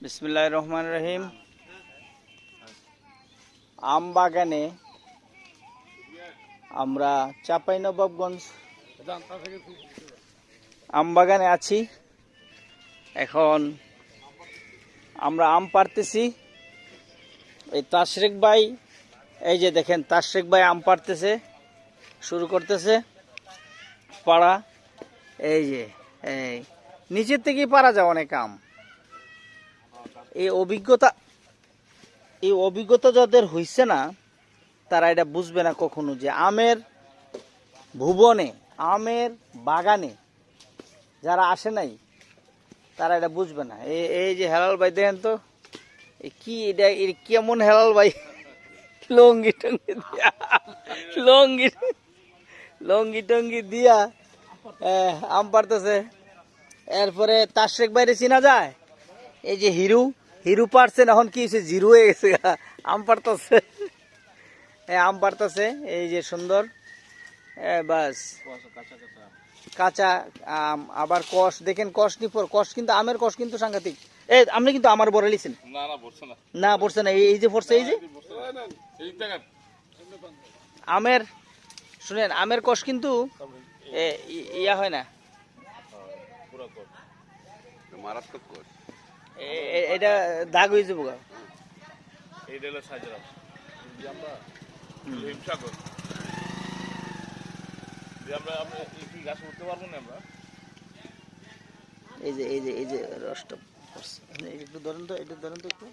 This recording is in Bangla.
বিসমিল্লাহির রহমানির রহিম। আম বাগানে আমরা চাঁপাইনবাবগঞ্জ আম বাগানে আছি। এখন আমরা আম পাড়তেছি। এই তাশরিক ভাই, এই যে দেখেন তাশরিক ভাই আম পাড়তেছে, শুরু করতেছে পাড়া। এই যে এই নিচের থেকেই পারা যায় অনেক আম। এই অভিজ্ঞতা যাদের হইছে না তারা এটা বুঝবে না কখনো যে আমের ভুবনে, আমের বাগানে যারা আসে নাই তারা এটা বুঝবে না। এই যে হেলাল ভাই দেখেন তো, কি এটা কেমন হেলাল ভাই, লঙ্গি টঙ্গি দিয়া লঙ্গি লঙ্গি টঙ্গি দিয়া আম পারতেছে। এরপরে তাশরিক বাইরে চিনা যায়, এই যে হিরু পারছেন, এখন কি হয়েছে, জিরো হয়ে গেছে, আম পারতেছে, আম পারতেছে। এই যে সুন্দর বাস কাঁচা আম, আবার কষ দেখেন, কষ নিপর কষ, কিন্তু আমের কষ কিন্তু সাংঘাতিক। আপনি কিন্তু আমার বড় লিছেন না, পড়ছে না, এই যে পড়ছে, এই যে আমের, শুনেন আমের কষ কিন্তু ইয়া হয় না, এটা দাগ হয়ে যাবো। এই যে রসটা একটু ধরেন তো, একটু ধরেন তো একটু।